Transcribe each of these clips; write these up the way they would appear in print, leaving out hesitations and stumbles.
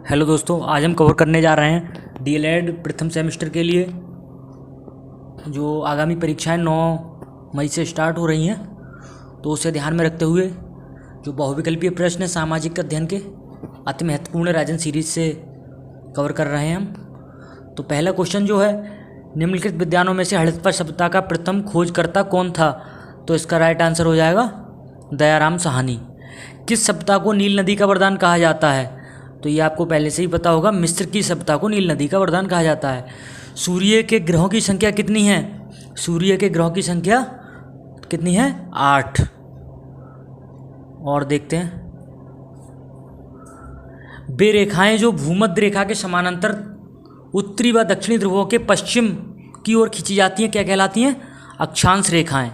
Hello दोस्तों, आज हम कवर करने जा रहे हैं डीएलएड प्रथम सेमेस्टर के लिए जो आगामी परीक्षाएं 9 मई से स्टार्ट हो रही हैं। तो उसे ध्यान में रखते हुए जो बहुविकल्पीय प्रश्न है सामाजिक अध्ययन के अति महत्वपूर्ण राजन सीरीज से कवर कर रहे हैं हम। तो पहला क्वेश्चन जो है, निम्नलिखित विद्वानों में से हड़प्पा सभ्यता का प्रथम खोजकर्ता कौन था? तो इसका राइट आंसर हो जाएगा दयाराम साहनी। किस सभ्यता को नील नदी का वरदान कहा जाता है? तो ये आपको पहले से ही पता होगा, मिस्र की सभ्यता को नील नदी का वरदान कहा जाता है। सूर्य के ग्रहों की संख्या कितनी है? सूर्य के ग्रहों की संख्या कितनी है? 8। और देखते हैं, वे रेखाएं जो भूमध्य रेखा के समानांतर उत्तरी व दक्षिणी ध्रुवों के पश्चिम की ओर खींची जाती हैं, क्या कहलाती हैं? अक्षांश रेखाएं।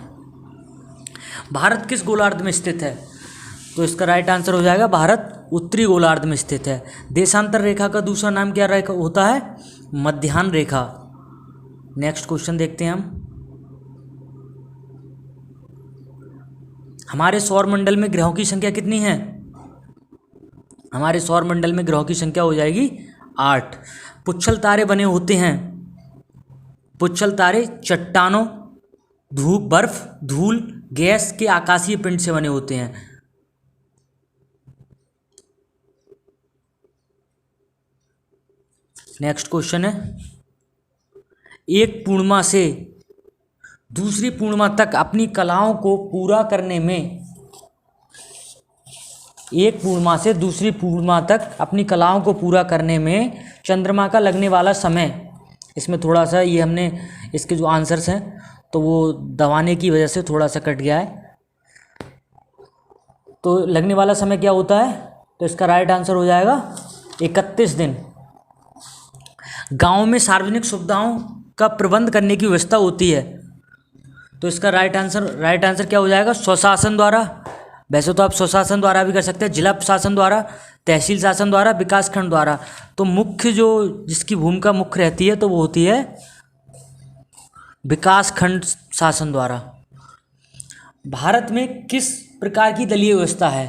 भारत किस गोलार्ध में स्थित है? तो इसका राइट आंसर हो जाएगा भारत उत्तरी गोलार्ध में स्थित है। देशांतर रेखा का दूसरा नाम क्या रेखा होता है? मध्याह्न रेखा। नेक्स्ट क्वेश्चन देखते हैं हम। हमारे सौर मंडल में ग्रहों की संख्या कितनी है? हमारे सौर मंडल में ग्रहों की संख्या हो जाएगी 8। पुच्छल तारे बने होते हैं। पुच्छल तारे चट्टानों, धूप, बर्फ, धूल, गैस के आकाशीय पिंड से बने होते हैं। नेक्स्ट क्वेश्चन है, एक पूर्णिमा से दूसरी पूर्णिमा तक अपनी कलाओं को पूरा करने में एक पूर्णिमा से दूसरी पूर्णिमा तक अपनी कलाओं को पूरा करने में चंद्रमा का लगने वाला समय, इसमें थोड़ा सा ये हमने इसके जो आंसर्स हैं तो वो दबाने की वजह से थोड़ा सा कट गया है। तो लगने वाला समय क्या होता है? तो इसका राइट आंसर हो जाएगा 31 दिन। गांव में सार्वजनिक सुविधाओं का प्रबंध करने की व्यवस्था होती है, तो इसका राइट आंसर क्या हो जाएगा? स्वशासन द्वारा। वैसे तो आप स्वशासन द्वारा भी कर सकते हैं, जिला प्रशासन द्वारा, तहसील शासन द्वारा, विकास खंड द्वारा। तो मुख्य जो जिसकी भूमिका मुख्य रहती है तो वो होती है विकास खंड शासन द्वारा। भारत में किस प्रकार की दलीय व्यवस्था है?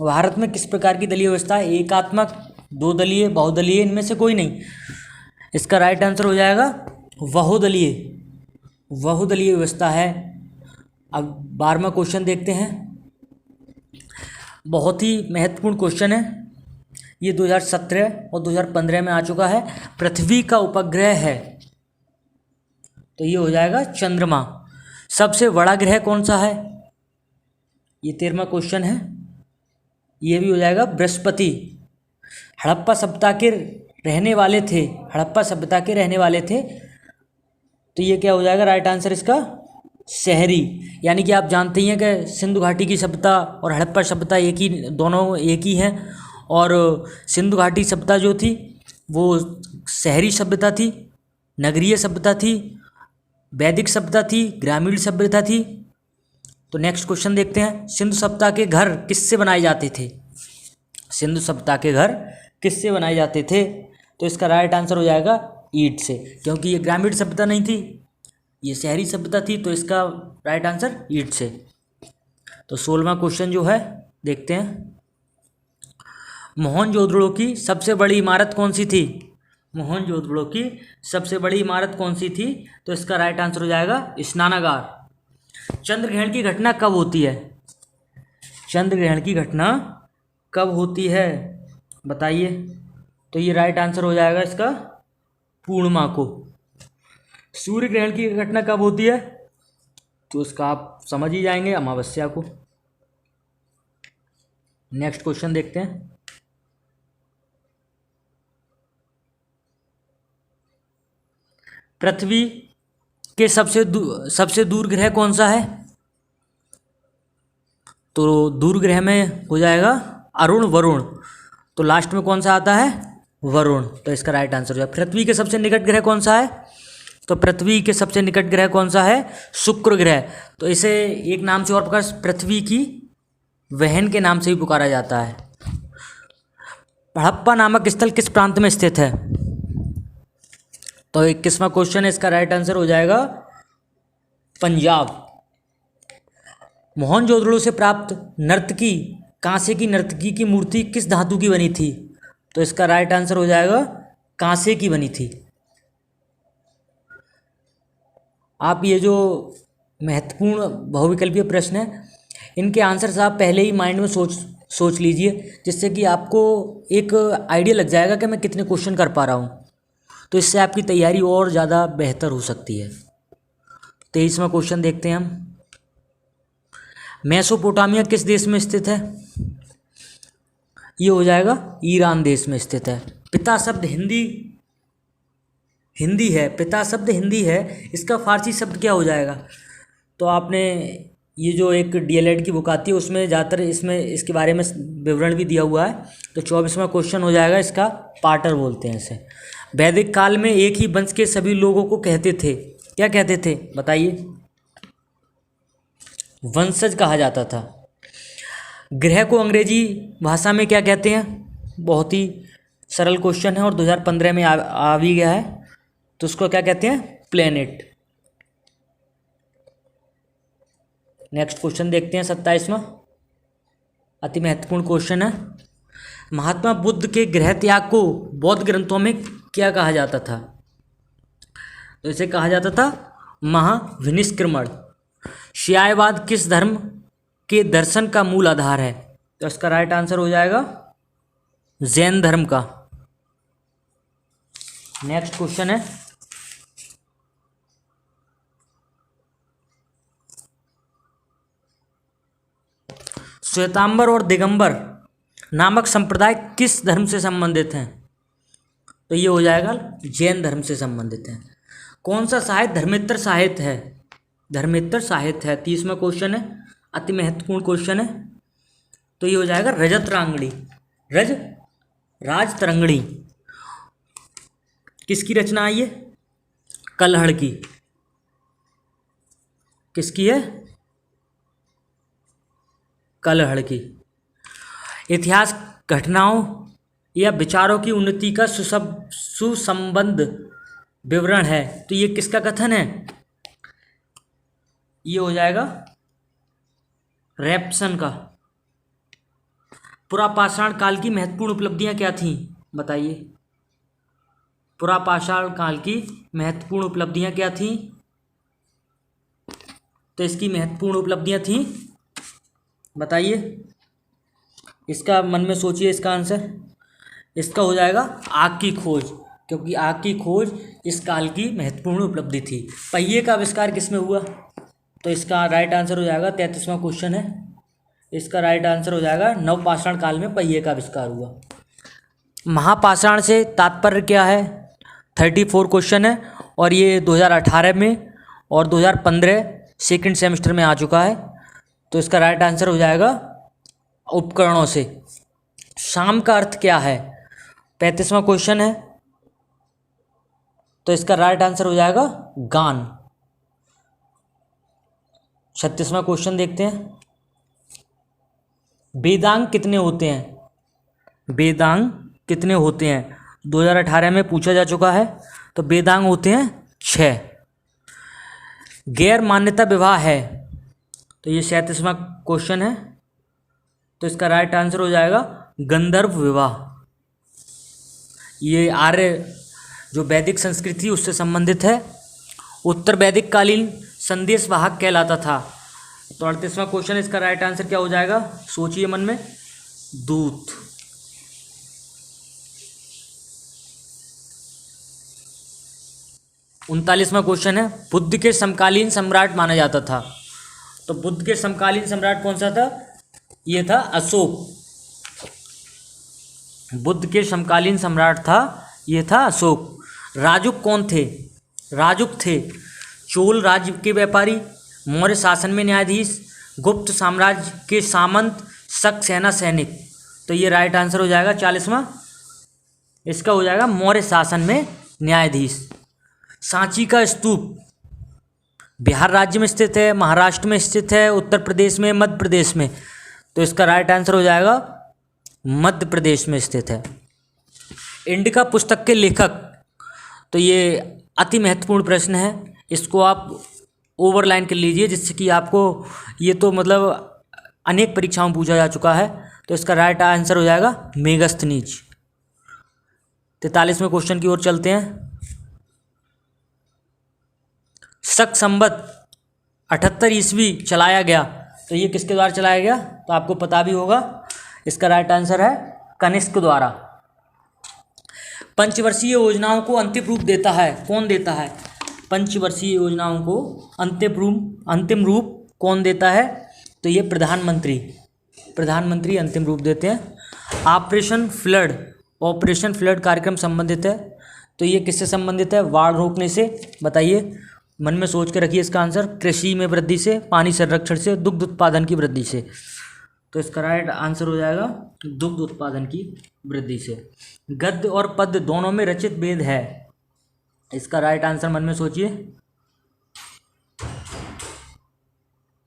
भारत में किस प्रकार की दलीय व्यवस्था है? एकात्मक, दो दलीय, बहुदलीय, इनमें से कोई नहीं। इसका राइट आंसर हो जाएगा बहुदलीय। बहुदलीय व्यवस्था है। अब 12वां क्वेश्चन देखते हैं, बहुत ही महत्वपूर्ण क्वेश्चन है ये। 2017 और 2015 में आ चुका है। पृथ्वी का उपग्रह है तो ये हो जाएगा चंद्रमा। सबसे बड़ा ग्रह कौन सा है? ये 13वां क्वेश्चन है, ये भी हो जाएगा बृहस्पति। हड़प्पा सभ्यता के रहने वाले थे, हड़प्पा सभ्यता के रहने वाले थे, तो ये क्या हो जाएगा राइट आंसर इसका? शहरी। यानी कि आप जानते ही हैं कि सिंधु घाटी की सभ्यता और हड़प्पा सभ्यता दोनों एक ही हैं। और सिंधु घाटी सभ्यता जो थी वो शहरी सभ्यता थी, नगरीय सभ्यता थी, वैदिक सभ्यता थी, ग्रामीण सभ्यता थी। तो नेक्स्ट क्वेश्चन देखते हैं, सिंधु सभ्यता के घर किससे बनाए जाते थे? सिंधु सभ्यता के घर किससे बनाए जाते थे? तो इसका राइट आंसर हो जाएगा ईंट से, क्योंकि ये ग्रामीण सभ्यता नहीं थी, ये शहरी सभ्यता थी, तो इसका राइट आंसर ईंट से। तो 16वां क्वेश्चन जो है देखते हैं, मोहनजोदड़ो की सबसे बड़ी इमारत कौन सी थी? मोहनजोदड़ो की सबसे बड़ी इमारत कौन सी थी? तो इसका राइट आंसर हो जाएगा स्नानागार। चंद्र ग्रहण की घटना कब होती है? चंद्र ग्रहण की घटना कब होती है बताइए? तो ये राइट आंसर हो जाएगा इसका पूर्णिमा को। सूर्य ग्रहण की घटना कब होती है? तो इसका आप समझ ही जाएंगे, अमावस्या को। नेक्स्ट क्वेश्चन देखते हैं, पृथ्वी के सबसे दूर ग्रह कौन सा है? तो दूर ग्रह में हो जाएगा अरुण, वरुण। तो लास्ट में कौन सा आता है? वरुण। तो इसका राइट आंसर हो जाएगा। पृथ्वी के सबसे निकट ग्रह कौन सा है? तो पृथ्वी के सबसे निकट ग्रह कौन सा है? शुक्र ग्रह। तो इसे एक नाम से और पुकार, पृथ्वी की बहन के नाम से भी पुकारा जाता है। हड़प्पा नामक स्थल किस प्रांत में स्थित है? तो 21वां क्वेश्चन है, इसका राइट आंसर हो जाएगा पंजाब। मोहनजोदड़ो से प्राप्त नर्तकी, कांसे की नर्तकी की मूर्ति किस धातु की बनी थी? तो इसका राइट आंसर हो जाएगा कांसे की बनी थी। आप ये जो महत्वपूर्ण बहुविकल्पीय प्रश्न है इनके आंसर्स आप पहले ही माइंड में सोच लीजिए, जिससे कि आपको एक आइडिया लग जाएगा कि मैं कितने क्वेश्चन कर पा रहा हूँ, तो इससे आपकी तैयारी और ज़्यादा बेहतर हो सकती है। 23वां क्वेश्चन देखते हैं हम। मेसोपोटामिया किस देश में स्थित है? ये हो जाएगा ईरान देश में स्थित है। पिता शब्द हिंदी है, पिता शब्द हिंदी है, इसका फारसी शब्द क्या हो जाएगा? तो आपने ये जो एक डीएलएड की बुक आती है उसमें ज़्यादातर इसमें इसके बारे में विवरण भी दिया हुआ है। तो 24वां क्वेश्चन हो जाएगा इसका, पाटर बोलते हैं इसे। वैदिक काल में एक ही वंश के सभी लोगों को कहते थे, क्या कहते थे बताइए? वंशज कहा जाता था। ग्रह को अंग्रेजी भाषा में क्या कहते हैं? बहुत ही सरल क्वेश्चन है और 2015 में आ भी गया है, तो उसको क्या कहते हैं? प्लेनेट। नेक्स्ट क्वेश्चन देखते हैं 27वां, अति महत्वपूर्ण क्वेश्चन है। महात्मा बुद्ध के गृह त्याग को बौद्ध ग्रंथों में क्या कहा जाता था? तो इसे कहा जाता था महाविनिष्क्रमण। श्यायवाद किस धर्म के दर्शन का मूल आधार है? तो इसका राइट आंसर हो जाएगा जैन धर्म का। नेक्स्ट क्वेश्चन है श्वेतांबर और दिगंबर नामक संप्रदाय किस धर्म से संबंधित हैं? तो ये हो जाएगा जैन धर्म से संबंधित है। कौन सा साहित्य धर्मेतर साहित्य है? धर्मेतर साहित्य है। 30वां क्वेश्चन है, अति महत्वपूर्ण क्वेश्चन है। तो ये हो जाएगा रजतरांगणी। राजतरंगिणी किसकी रचना है? ये कल्हड़ की। किसकी है? कल्हड़ की। इतिहास घटनाओं या विचारों की उन्नति का सुसंबद्ध विवरण है, तो ये किसका कथन है? ये हो जाएगा रैप्सन का। पुरापाषाण काल की महत्वपूर्ण उपलब्धियां क्या थीं बताइए? पुरापाषाण काल की महत्वपूर्ण उपलब्धियां क्या थीं? तो इसकी महत्वपूर्ण उपलब्धियां थीं, बताइए। इसका मन में सोचिए इसका आंसर। इसका हो जाएगा आग की खोज, क्योंकि आग की खोज इस काल की महत्वपूर्ण उपलब्धि थी। पहिए का आविष्कार किसमें हुआ? तो इसका राइट आंसर हो जाएगा, 33वां क्वेश्चन है, इसका राइट आंसर हो जाएगा नवपाषाण काल में पहिए का आविष्कार हुआ। महापाषाण से तात्पर्य क्या है? 34 क्वेश्चन है और ये 2018 में और 2015 सेकंड सेमेस्टर में आ चुका है। तो इसका राइट आंसर हो जाएगा उपकरणों से। शाम का अर्थ क्या है? 35वां क्वेश्चन है, तो इसका राइट आंसर हो जाएगा गान। 36वां क्वेश्चन देखते हैं। वेदांग कितने होते हैं? वेदांग कितने होते हैं? 2018 में पूछा जा चुका है। तो वेदांग होते हैं 6। गैर मान्यता विवाह है, तो ये 37वां क्वेश्चन है, तो इसका राइट आंसर हो जाएगा गंधर्व विवाह। ये आर्य जो वैदिक संस्कृति उससे संबंधित है। उत्तर वैदिक कालीन संदेश वाहक कहलाता था। तो 38वां क्वेश्चन, इसका राइट आंसर क्या हो जाएगा? सोचिए मन में, दूत। उनतालीसवां क्वेश्चन है, बुद्ध के समकालीन सम्राट माना जाता था। तो बुद्ध के समकालीन सम्राट कौन सा था? ये था अशोक। बुद्ध के समकालीन सम्राट था, ये था अशोक। राजुक कौन थे? राजुक थे चोल राज्य के व्यापारी, मौर्य शासन में न्यायाधीश, गुप्त साम्राज्य के सामंत, शक सेना सैनिक। तो ये राइट आंसर हो जाएगा 40वां, इसका हो जाएगा मौर्य शासन में न्यायाधीश। सांची का स्तूप बिहार राज्य में स्थित है, महाराष्ट्र में स्थित है, उत्तर प्रदेश में, मध्य प्रदेश में। तो इसका राइट आंसर हो जाएगा मध्य प्रदेश में स्थित है। इंडिका पुस्तक के लेखक, तो ये अति महत्वपूर्ण प्रश्न है, इसको आप ओवरलाइन कर लीजिए, जिससे कि आपको ये तो मतलब अनेक परीक्षाओं में पूछा जा चुका है। तो इसका राइट आंसर हो जाएगा मेगस्थनीज। 43वें क्वेश्चन की ओर चलते हैं। शक संवत 78 ईस्वी चलाया गया, तो ये किसके द्वारा चलाया गया, तो आपको पता भी होगा। इसका राइट आंसर है कनिष्क द्वारा। पंचवर्षीय योजनाओं को अंतिम रूप देता है, कौन देता है? पंचवर्षीय योजनाओं को अंतिम रूप कौन देता है? तो ये प्रधानमंत्री अंतिम रूप देते हैं। ऑपरेशन फ्लड कार्यक्रम संबंधित है, तो ये किससे संबंधित है? बाढ़ रोकने से। बताइए, मन में सोच के रखिए इसका आंसर। कृषि में वृद्धि से, पानी संरक्षण से, दुग्ध उत्पादन की वृद्धि से। तो इसका राइट आंसर हो जाएगा दुग्ध उत्पादन की वृद्धि से। गद्य और पद्य दोनों में रचित वेद है, इसका राइट आंसर मन में सोचिए।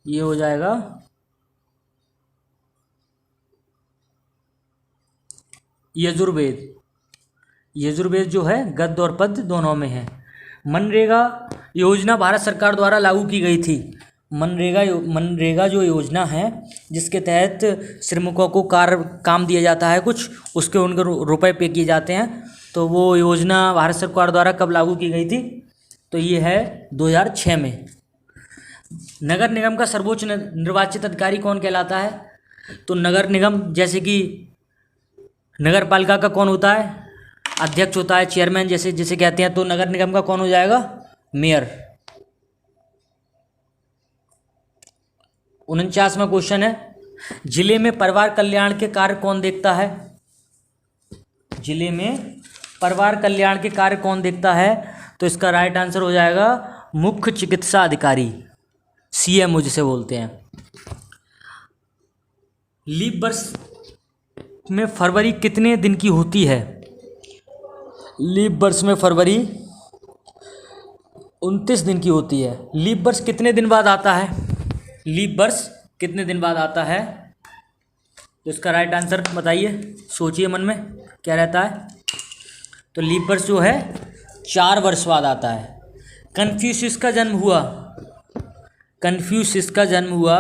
ये हो जाएगा यजुर्वेद। यजुर्वेद जो है गद्य और पद्य दोनों में है। मनरेगा योजना भारत सरकार द्वारा लागू की गई थी। मनरेगा जो योजना है, जिसके तहत श्रमिकों को काम दिया जाता है कुछ, उसके उनके रुपए पे किए जाते हैं, तो वो योजना भारत सरकार द्वारा कब लागू की गई थी? तो ये है 2006 में। नगर निगम का सर्वोच्च निर्वाचित अधिकारी कौन कहलाता है? तो नगर निगम, जैसे कि नगर पालिका का कौन होता है? अध्यक्ष होता है, चेयरमैन जैसे जिसे कहते हैं। तो नगर निगम का कौन हो जाएगा? मेयर। 49वां क्वेश्चन है, जिले में परिवार कल्याण के कार्य कौन देखता है? जिले में परिवार कल्याण के कार्य कौन देखता है? तो इसका राइट आंसर हो जाएगा मुख्य चिकित्सा अधिकारी, CMO जिसे बोलते हैं। लीप वर्ष में फरवरी कितने दिन की होती है? लीप वर्ष में फरवरी 29 दिन की होती है। लीप वर्ष कितने दिन बाद आता है? लीप वर्ष कितने दिन बाद आता है? तो इसका राइट आंसर बताइए, सोचिए मन में क्या रहता है। तो लीप वर्ष जो है 4 वर्ष बाद आता है। कन्फ्यूशियस का जन्म हुआ,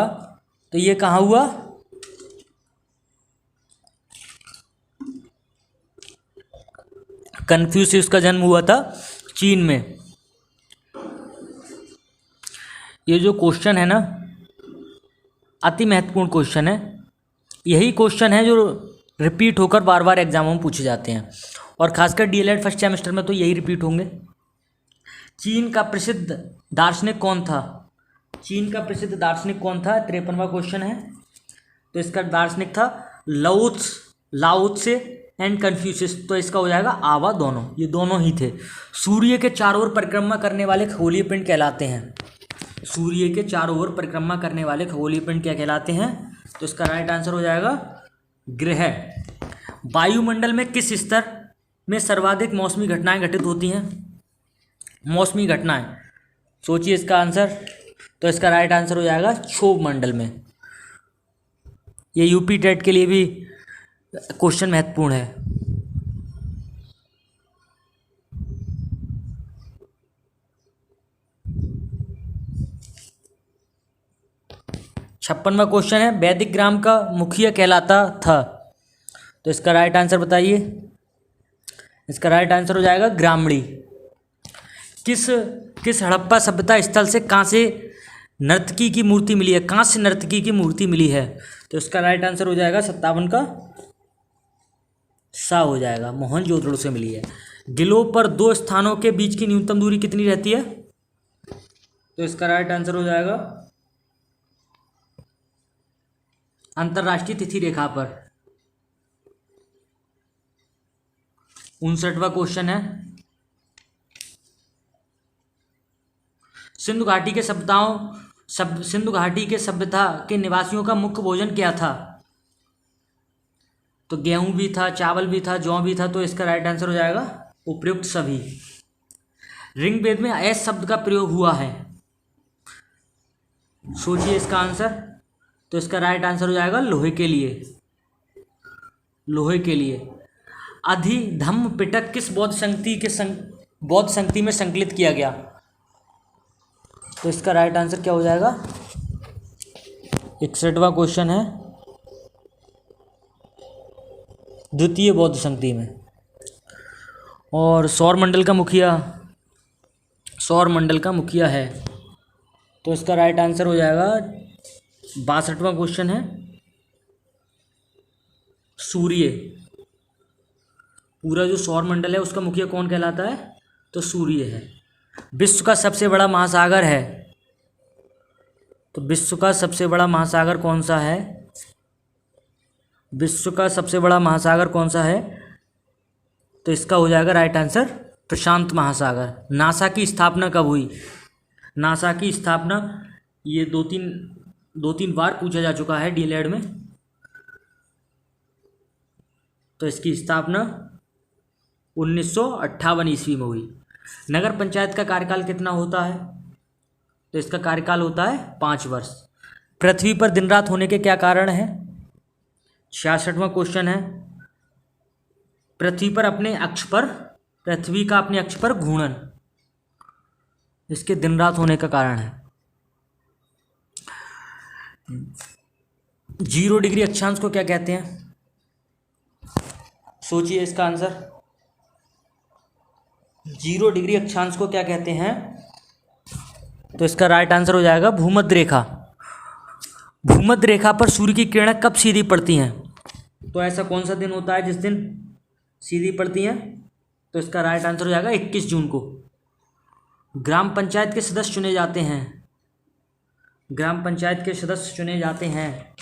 तो ये कहाँ हुआ? कन्फ्यूशियस का जन्म हुआ था चीन में। ये जो क्वेश्चन है ना, अति महत्वपूर्ण क्वेश्चन है। यही क्वेश्चन है जो रिपीट होकर बार बार एग्जामों में पूछे जाते हैं, और खासकर DLED फर्स्ट सेमेस्टर में तो यही रिपीट होंगे। चीन का प्रसिद्ध दार्शनिक कौन था? 53वां क्वेश्चन है। तो इसका दार्शनिक था लाओत्से एंड कन्फ्यूशियस। तो इसका हो जाएगा आवा, दोनों, ये दोनों ही थे। सूर्य के चारों ओर परिक्रमा करने वाले खगोलीय पिंड कहलाते हैं। सूर्य के चारों ओर परिक्रमा करने वाले खगोलीय पिंड क्या कहलाते हैं? तो इसका राइट आंसर हो जाएगा ग्रह। वायुमंडल में किस स्तर में सर्वाधिक मौसमी घटनाएं घटित होती हैं? मौसमी घटनाएं, सोचिए इसका आंसर। तो इसका राइट आंसर हो जाएगा क्षोभ मंडल में। ये यूपी टेट के लिए भी क्वेश्चन महत्वपूर्ण है। 56वां क्वेश्चन है, वैदिक ग्राम का मुखिया कहलाता था। तो इसका राइट आंसर बताइए। इसका राइट आंसर हो जाएगा ग्रामणी। किस हड़प्पा सभ्यता स्थल से कांस्य नर्तकी की मूर्ति मिली है? कांस्य नर्तकी की मूर्ति मिली है। तो इसका राइट आंसर हो जाएगा 57 का सा हो जाएगा, मोहनजोदड़ो से मिली है। गिलों पर 2 स्थानों के बीच की न्यूनतम दूरी कितनी रहती है? तो इसका राइट आंसर हो जाएगा अंतरराष्ट्रीय तिथि रेखा पर। 59वां क्वेश्चन है, सिंधु घाटी के सभ्यता के निवासियों का मुख्य भोजन क्या था? तो गेहूं भी था, चावल भी था, जौ भी था। तो इसका राइट आंसर हो जाएगा उपयुक्त सभी। ऋग्वेद में ऐस शब्द का प्रयोग हुआ है, सोचिए इसका आंसर। तो इसका राइट आंसर हो जाएगा लोहे के लिए। अधिधम्म पिटक किस बौद्ध संगति में संकलित किया गया? तो इसका राइट आंसर क्या हो जाएगा? 61वां क्वेश्चन है, द्वितीय बौद्ध संगति में। और सौर मंडल का मुखिया है। तो इसका राइट आंसर हो जाएगा 62वां क्वेश्चन है सूर्य। पूरा जो सौर मंडल है उसका मुखिया कौन कहलाता है? तो सूर्य है। विश्व का सबसे बड़ा महासागर है, तो विश्व का सबसे बड़ा महासागर कौन सा है? विश्व का सबसे बड़ा महासागर कौन सा है? तो इसका हो जाएगा राइट आंसर प्रशांत महासागर। नासा की स्थापना कब हुई? नासा की स्थापना ये दो तीन बार पूछा जा चुका है डीएलएड में। तो इसकी स्थापना 1958 ईस्वी में हुई। नगर पंचायत का कार्यकाल कितना होता है? तो इसका कार्यकाल होता है 5 वर्ष। पृथ्वी पर दिन रात होने के क्या कारण है? 66वां क्वेश्चन है पृथ्वी का अपने अक्ष पर घूर्णन, इसके दिन रात होने का कारण है। 0 डिग्री अक्षांश को क्या कहते हैं? सोचिए इसका आंसर। 0 डिग्री अक्षांश को क्या कहते हैं? तो इसका राइट आंसर हो जाएगा भूमध्य रेखा। भूमध्य रेखा पर सूर्य की किरणें कब सीधी पड़ती हैं? तो ऐसा कौन सा दिन होता है जिस दिन सीधी पड़ती हैं? तो इसका राइट आंसर हो जाएगा 21 जून को। ग्राम पंचायत के सदस्य चुने जाते हैं।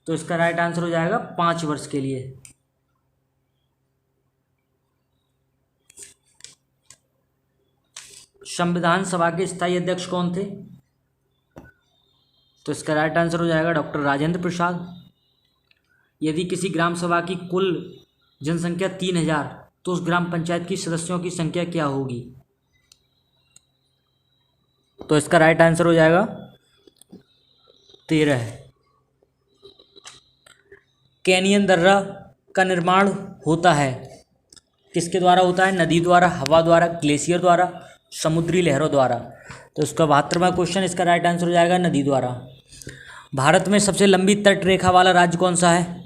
तो इसका राइट आंसर हो जाएगा 5 वर्ष के लिए। संविधान सभा के स्थायी अध्यक्ष कौन थे? तो इसका राइट आंसर हो जाएगा डॉक्टर राजेंद्र प्रसाद। यदि किसी ग्राम सभा की कुल जनसंख्या 3000 तो उस ग्राम पंचायत की सदस्यों की संख्या क्या होगी? तो इसका राइट आंसर हो जाएगा 13 है। कैनियन दर्रा का निर्माण होता है किसके द्वारा होता है? नदी द्वारा, हवा द्वारा, ग्लेशियर द्वारा, समुद्री लहरों द्वारा। तो इसका 72वां क्वेश्चन, इसका राइट आंसर हो जाएगा नदी द्वारा। भारत में सबसे लंबी तट रेखा वाला राज्य कौन सा है?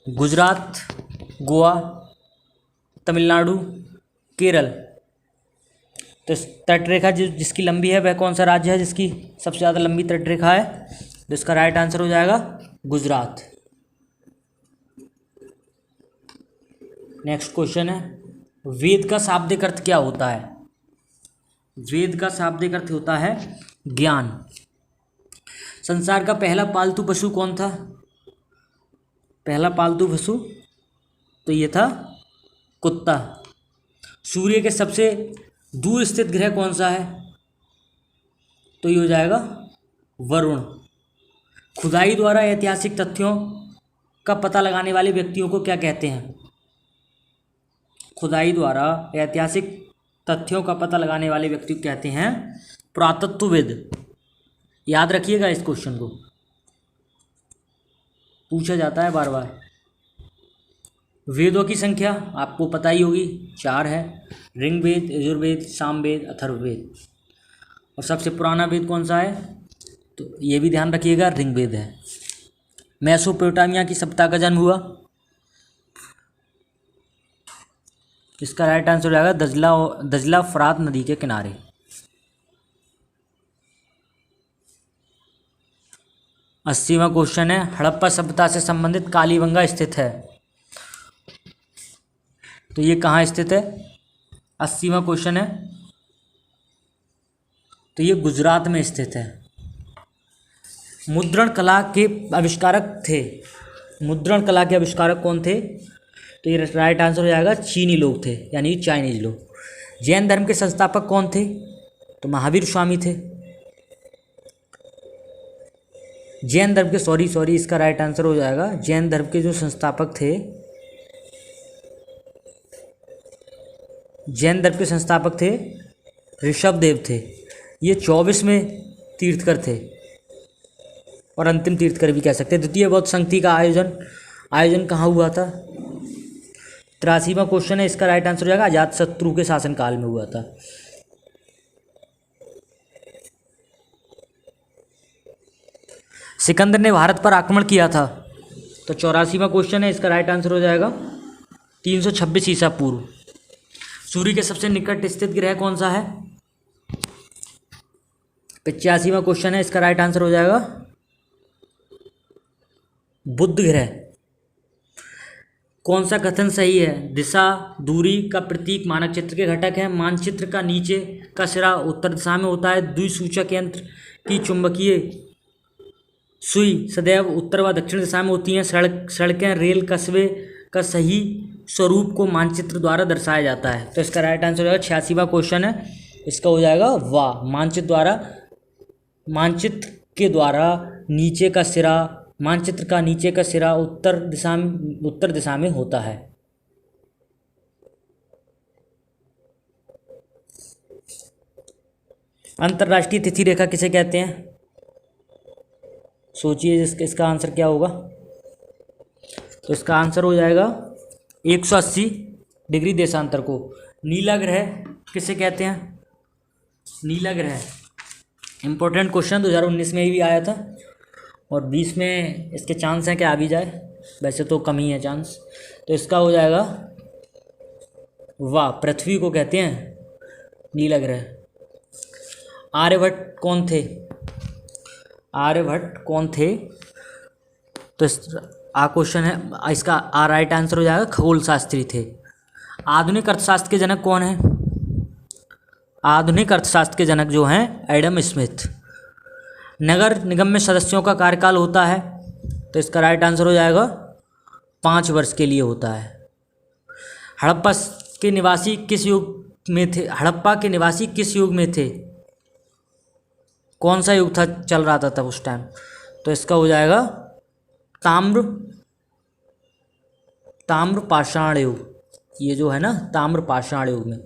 गुजरात, गोवा, तमिलनाडु, केरल। तो तट रेखा जिसकी लंबी है वह कौन सा राज्य है जिसकी सबसे ज़्यादा लंबी तट रेखा है? तो इसका राइट आंसर हो जाएगा गुजरात। नेक्स्ट क्वेश्चन है वेद का शाब्दिक अर्थ क्या होता है? वेद का शाब्दिक अर्थ होता है ज्ञान। संसार का पहला पालतू पशु कौन था? पहला पालतू पशु तो ये था कुत्ता। सूर्य के सबसे दूर स्थित ग्रह कौन सा है? तो ये हो जाएगा वरुण। खुदाई द्वारा ऐतिहासिक तथ्यों का पता लगाने वाले व्यक्तियों को क्या कहते हैं? खुदाई द्वारा ऐतिहासिक तथ्यों का पता लगाने वाले व्यक्ति को कहते हैं पुरातत्वविद। याद रखिएगा इस क्वेश्चन को, पूछा जाता है बार बार। वेदों की संख्या आपको पता ही होगी, 4 है। ऋग्वेद, यजुर्वेद, सामवेद, अथर्ववेद। और सबसे पुराना वेद कौन सा है? तो ये भी ध्यान रखिएगा, ऋग्वेद है। मेसोपोटामिया की सभ्यता का जन्म हुआ? इसका राइट आंसर हो जाएगा दजला फरात नदी के किनारे। अस्सीवां क्वेश्चन है हड़प्पा सभ्यता से संबंधित कालीबंगा स्थित है। तो ये कहाँ स्थित है? 80वां क्वेश्चन है तो ये गुजरात में स्थित है। मुद्रण कला के आविष्कारक थे। मुद्रण कला के आविष्कारक कौन थे? तो ये राइट आंसर हो जाएगा चीनी लोग थे, यानी चाइनीज लोग। जैन धर्म के संस्थापक कौन थे? तो महावीर स्वामी थे। जैन धर्म के सॉरी इसका राइट आंसर हो जाएगा जैन धर्म के जो संस्थापक थे, जैन धर्म के संस्थापक थे ऋषभदेव थे। ये 24वें तीर्थकर थे और अंतिम तीर्थकर भी कह सकते हैं। द्वितीय बौद्ध संधि का आयोजन कहाँ हुआ था? 83वां क्वेश्चन है, इसका राइट आंसर हो जाएगा अजातशत्रु के शासनकाल में हुआ था। सिकंदर ने भारत पर आक्रमण किया था? तो 84वां क्वेश्चन है, इसका राइट आंसर हो जाएगा 326 ईसा पूर्व। सूर्य के सबसे निकट स्थित ग्रह कौन सा है? 85वां क्वेश्चन है, इसका राइट आंसर हो जाएगा बुध ग्रह। कौन सा कथन सही है? दिशा दूरी का प्रतीक मानक चित्र के घटक है। मानचित्र का नीचे का सिरा उत्तर दिशा में होता है। द्विसूचक यंत्र की चुंबकीय सुई सदैव उत्तर व दक्षिण दिशा में होती हैं। सड़कें रेल कस्बे का सही स्वरूप को मानचित्र द्वारा दर्शाया जाता है। तो इसका राइट आंसर हो जाएगा 86वां क्वेश्चन है, इसका हो जाएगा वाह। मानचित्र के द्वारा नीचे का सिरा, मानचित्र का नीचे का सिरा उत्तर दिशा में होता है। अंतर्राष्ट्रीय तिथि रेखा किसे कहते हैं? सोचिए इसका आंसर क्या होगा। तो इसका आंसर हो जाएगा 180 डिग्री देशांतर को। नीला ग्रह किसे कहते हैं? नीला ग्रह इंपॉर्टेंट क्वेश्चन 2019 में भी आया था और 20 में इसके चांस हैं कि आ भी जाए, वैसे तो कम ही है चांस। तो इसका हो जाएगा वाह, पृथ्वी को कहते हैं नीला ग्रह। आर्यभट्ट कौन थे? आर्यभट्ट कौन थे? तो क्वेश्चन है, इसका राइट आंसर हो जाएगा खगोल शास्त्री थे। आधुनिक अर्थशास्त्र के जनक कौन है? आधुनिक अर्थशास्त्र के जनक जो हैं एडम स्मिथ। नगर निगम में सदस्यों का कार्यकाल होता है, तो इसका राइट आंसर हो जाएगा 5 वर्ष के लिए होता है। हड़प्पा के निवासी किस युग में थे? हड़प्पा के निवासी किस युग में थे? कौन सा युग था चल रहा था तब उस टाइम? तो इसका हो जाएगा ताम्र पाषाण युग। ये जो है ना ताम्र पाषाण युग में।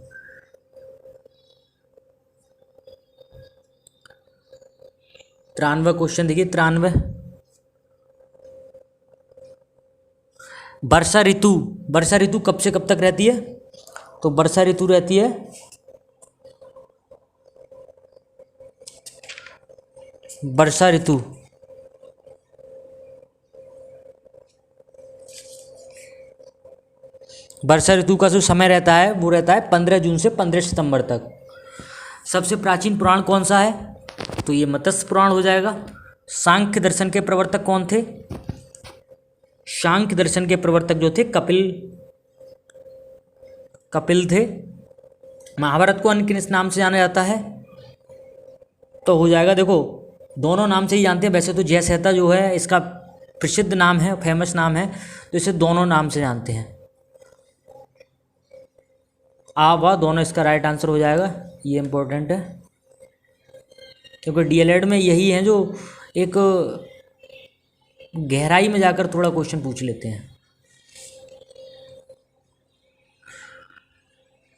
तिरानवे क्वेश्चन देखिए, 93। वर्षा ऋतु कब से कब तक रहती है? तो वर्षा ऋतु रहती है वर्षा ऋतु का जो समय रहता है वो रहता है 15 जून से 15 सितंबर तक। सबसे प्राचीन पुराण कौन सा है? तो ये मत्स्य पुराण हो जाएगा। सांख्य दर्शन के प्रवर्तक कौन थे? सांख्य दर्शन के प्रवर्तक जो थे कपिल थे। महाभारत को अन्य किस नाम से जाना जाता है? तो हो जाएगा, देखो दोनों नाम से ही जानते हैं वैसे तो। जय सहता जो है इसका प्रसिद्ध नाम है, फेमस नाम है, तो इसे दोनों नाम से जानते हैं। वाह, दोनों इसका राइट आंसर हो जाएगा। ये इम्पोर्टेंट है क्योंकि डीएलएड में यही है जो एक गहराई में जाकर थोड़ा क्वेश्चन पूछ लेते हैं।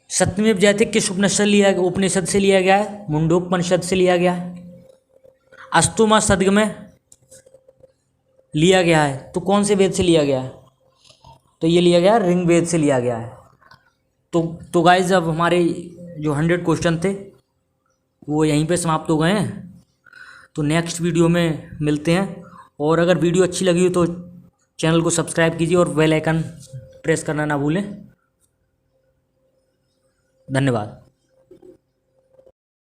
सत्यमेव जयते किस उपनिषद से लिया गया है? मुंडोपनिषद से लिया गया है। अस्तुमा सद्ग में लिया गया है, तो कौन से वेद से लिया गया है? तो ये लिया गया ऋग्वेद से लिया गया है। तो गाइज अब हमारे जो 100 क्वेश्चन थे वो यहीं पे समाप्त हो गए हैं। तो नेक्स्ट वीडियो में मिलते हैं, और अगर वीडियो अच्छी लगी हो तो चैनल को सब्सक्राइब कीजिए और बेल आइकन प्रेस करना ना भूलें। धन्यवाद।